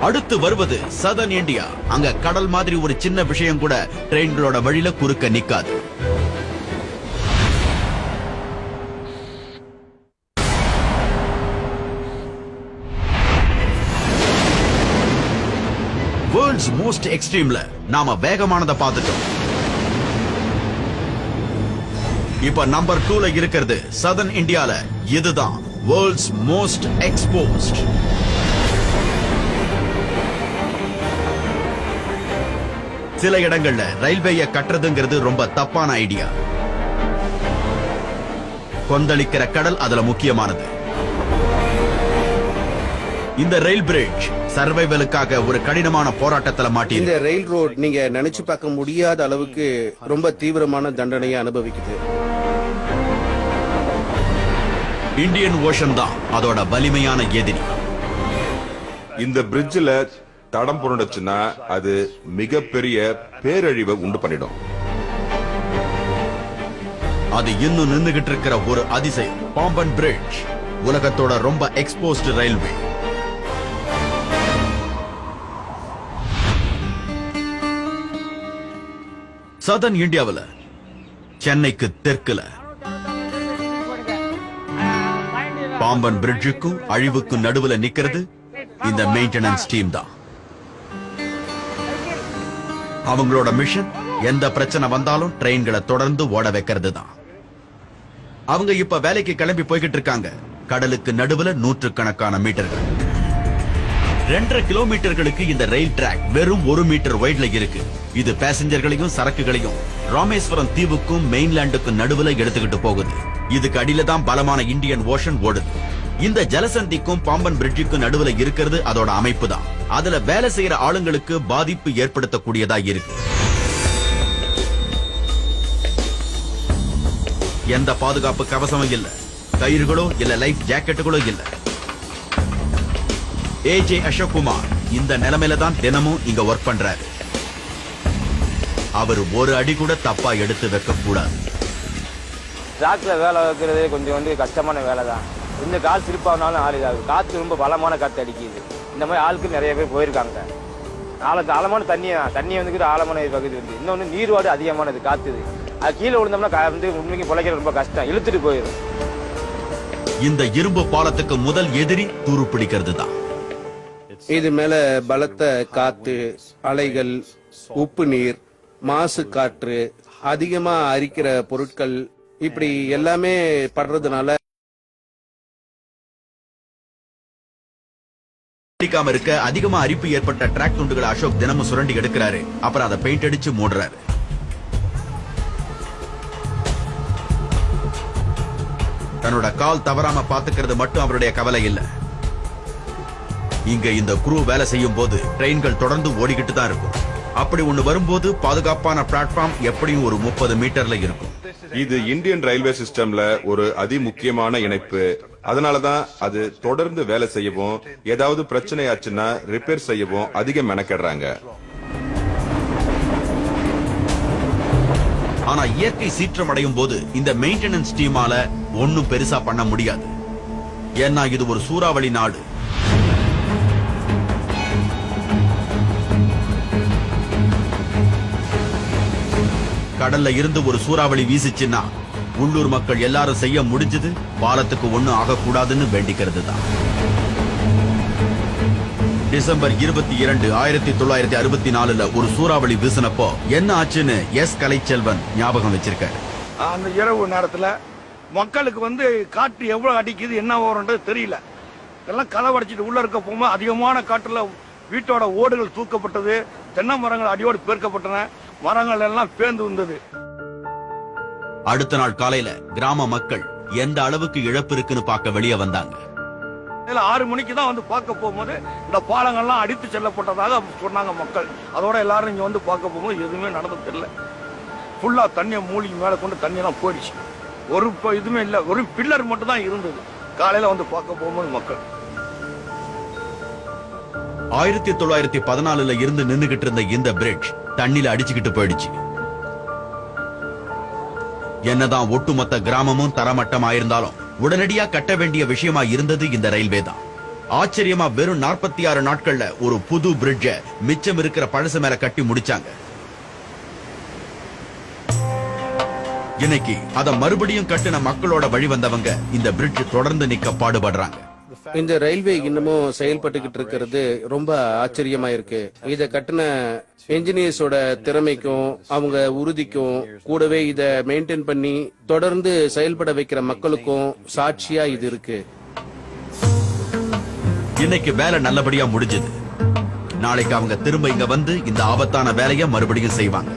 அடுத்து வருவது southern India. அங்க கடல் மாதிரி ஒரு சின்ன விஷயம் கூட ட்ரெயின்களோட வழியில குறுக்க நிக்காது. வேர்ல்ட்ஸ் மோஸ்ட் எக்ஸ்ட்ரீம்ல நாம வேகமானதை பார்த்துட்டோம். இப்ப நம்பர் 2ல இருக்கிறது சதர்ன் இந்தியால. இதுதான் வேர்ல்ட்ஸ் மோஸ்ட் எக்ஸ்போஸ்ட். சில இடங்கள்ல ரயில்வேயை கட்டுறதுங்கிறது ரொம்ப தப்பான ஐடியா. கொந்தளிக்கிற கடல் அதுல முக்கியமானது. இந்த ரயில் பிரிட்ஜ் சர்வைவலுக்காக ஒரு கடினமான போராட்டத்துல மாட்டி. இந்த ரயில் ரோட் நீங்க நினைச்சு பார்க்க முடியாத அளவுக்கு ரொம்ப தீவிரமான தண்டனையை அனுபவிக்குது. இந்தியன் ஓஷன் தான் அதோட வலிமையான எதிரி. இந்த பிரிட்ஜில் தடம் புரண்டுச்சுன்னா அது மிகப்பெரிய பேரழிவை உண்டு பண்ணிடும். அது இன்னும் நின்னுகிட்டு இருக்கிற ஒரு அதிசயம். பாம்பன் பிரிட்ஜ் உலகத்தோட ரொம்ப எக்ஸ்போஸ்ட் ரயில்வே. சதர்ன் இந்தியாவில் சென்னைக்கு தெற்குல பாம்பன் பிரிட்ஜுக்கும் அழிவுக்கும் நடுவுல நிக்கிறது இந்த மெயின்டெனன்ஸ் டீம் தான். அவங்களோட மிஷன் எந்த பிரச்சனை வந்தாலும் ட்ரெயின்களை தொடர்ந்து ஓட வைக்கிறது தான். அவங்க இப்ப வேலைக்கு கிளம்பி போய்கிட்டு இருக்காங்க. கடலுக்கு நடுவுல நூற்றுக்கணக்கான மீட்டர்கள். 2.5 கிலோமீட்டர்களுக்கு இந்த ரயில் டிராக் வெறும் 1 மீட்டர் வைட்ல இருக்கு. இது பேசஞ்சர்களையும் சரக்குகளையும் ராமேஸ்வரம் தீவுக்கும் மெயின்லாண்டுக்கும் நடுவுல எடுத்துக்கிட்டு போகுது. இதுக்கு அடியில தான் பலமான இந்தியன் ஓஷன் ஓடுது. இந்த ஜலசந்திக்கும் பாம்பன் பிரிட்ஜுக்கும் நடுவுல இருக்கிறது அதோட அமைப்பு தான். அதுல வேலை செய்யற ஆளுங்களுக்கு பாதிப்பு ஏற்படுத்தக்கூடியதா இருக்கு. எந்த பாதுகாப்பு கவசமும் இல்ல, கயிறுகளோ இல்ல லைஃப் ஜாக்கெட்டுகளோ இல்ல. ஏஜே அசோக்குமார் இந்த நிலைமையில தான் தினமும் இங்க ஒர்க் பண்றாரு. அவர் ஒரு அடி கூட தப்பா எடுத்து வைக்க கூடாது. டிராக்ல வேலை வைக்கிறது கொஞ்சம் கஷ்டமான வேலை தான். இந்த கால் சிரிப்பானாலும் ஆள் இதாகுது. காற்று ரொம்ப பலமான காற்று அடிக்குது. இந்த மாதிரி ஆளுக்கு நிறைய பேர் போயிருக்காங்க. ஆழமான தண்ணி ஆழமான பகுதி வந்து இன்னொன்று நீர்வாடு அதிகமானது காத்துது. அது கீழே விழுந்தோம்னா உண்மைக்கு பிழைக்கிறது ரொம்ப கஷ்டம், இழுத்துட்டு போயிடும். இந்த இரும்பு பாலத்துக்கு முதல் எதிரி துரு பிடிக்கிறது தான். இது மேல பலத்த காத்து, அலைகள், உப்பு நீர், மாசு காற்று, அதிகமா அரிக்கிற பொருட்கள், இப்படி எல்லாமே படுறதுனால இருக்க அதிகமா அரிப்பு ஏற்பட்ட டிராக் துண்டுகளை அசோக் தினமும் சுரண்டி எடுக்கிறாரு. அப்புறம் அதை பெயிண்ட் அடிச்சு மூடுறாரு. தன்னோட கால் தவறாம பாத்துக்கிறது மட்டும் அவருடைய கவலை இல்ல. இங்க இந்த குரூ வேலை செய்யும் போது ட்ரெயின்கள் தொடர்ந்து ஓடிக்கிட்டு தான் இருக்கும். அப்படி ஒண்ணு வரும்போது பாதுகாப்பான பிளாட்ஃபார்ம் எப்படியும் ஒரு 30 மீட்டர்ல இருக்கும். இது இந்தியன் ரயில்வே சிஸ்டம்ல ஒரு அதிமுக்கியமான இணைப்பு. அதனாலதான் அது தொடர்ந்து வேலை செய்யவும், ஏதாவது பிரச்சனை ஆச்சுன்னா ரிப்பேர் செய்யவும் அதிக மெனக்கெடுறாங்க. ஆனா இயற்கை சீற்றம் அடையும் போது இந்த மெயின்டெனன்ஸ் டீமால ஒன்னும் பெருசா பண்ண முடியாது. ஏன்னா இது ஒரு சூறாவளி நாடு. கடல்ல இருந்து ஒரு சூறாவளி வீசிச்சுன்னா உள்ளூர் மக்கள் எல்லாரும் செய்ய முடிஞ்சது பாலத்துக்கு ஒண்ணும் ஆகக்கூடாதுன்னு வேண்டிக்கிறது தான். டிசம்பர் 22, 1964 ஒரு சூறாவளி வீசினப்போ என்ன ஆச்சுன்னு எஸ் கலைச்செல்வன் ஞாபகம் வச்சிருக்காரு. அந்த இரவு நேரத்துல மக்களுக்கு காற்று எவ்வளவு அடிக்குது, என்ன வரும்ன்றது தெரியல. எல்லாம் கதவடைச்சிட்டு உள்ள இருக்க போகும்போது அதிகமான காற்றுல வீட்டோட ஓடுகள் தூக்கப்பட்டது, தென்னை மரங்கள் அடியோடு பேர்க்கப்பட்டன, மரங்கள் எல்லாம் பேர்ந்து வந்தது. அடுத்த நாள் காலையில கிராம மக்கள் எந்த அளவுக்கு இழப்பு இருக்குன்னு பார்க்க வெளியே வந்தாங்க. 6 மணிக்கு தான் பார்க்க போகும்போது இந்த பாலங்கள்லாம் அடித்து செல்லப்பட்டதாக சொன்னாங்க மக்கள். அதோட எல்லாரும் இங்க பார்க்க போகும்போது எதுவுமே நடந்து தெரியல. ஃபுல்லா தண்ணியை மூழ்கி மேல கொண்டு தண்ணியெல்லாம் போயிடுச்சு. ஒரு இதுவுமே இல்லை, ஒரு பில்லர் மட்டும் தான் இருந்தது. காலையில பார்க்க போகும்போது மக்கள் 1914 இருந்து நின்னுகிட்டு இருந்த இந்த பிரிட்ஜ் தண்ணில அடிச்சுக்கிட்டு போயிடுச்சு. என்னதான் ஒட்டுமொத்த கிராமமும் தரமட்டமாயிருந்தாலும் உடனடியா கட்ட வேண்டிய விஷயமா இருந்தது இந்த ரயில்வே தான். ஆச்சரியமா வெறும் 46 நாட்கள்ல ஒரு புது பிரிட்ஜ மிச்சம் இருக்கிற பழசு மேல கட்டி முடிச்சாங்க. இன்னைக்கு அத மறுபடியும் கட்டின மக்களோட வழி வந்தவங்க இந்த பிரிட்ஜ் தொடர்ந்து நிக்க பாடுபடுறாங்க. இந்த ரயில்வே இன்னமும் செயல்பட்டுக்கிட்டு இருக்கிறது ரொம்ப ஆச்சரியமா இருக்கு. இத கட்டின என்ஜினியர்ஸோட திறமைக்கும் அவங்க உறுதிக்கும் கூடவே இத மெயின்டைன் பண்ணி தொடர்ந்து செயல்பட வைக்கிற மக்களுக்கும் சாட்சியா இது இருக்கு. இன்னைக்கு வேலை நல்லபடியா முடிஞ்சது. நாளைக்கு அவங்க திரும்ப இங்க வந்து இந்த ஆபத்தான வேலையை மறுபடியும் செய்வாங்க.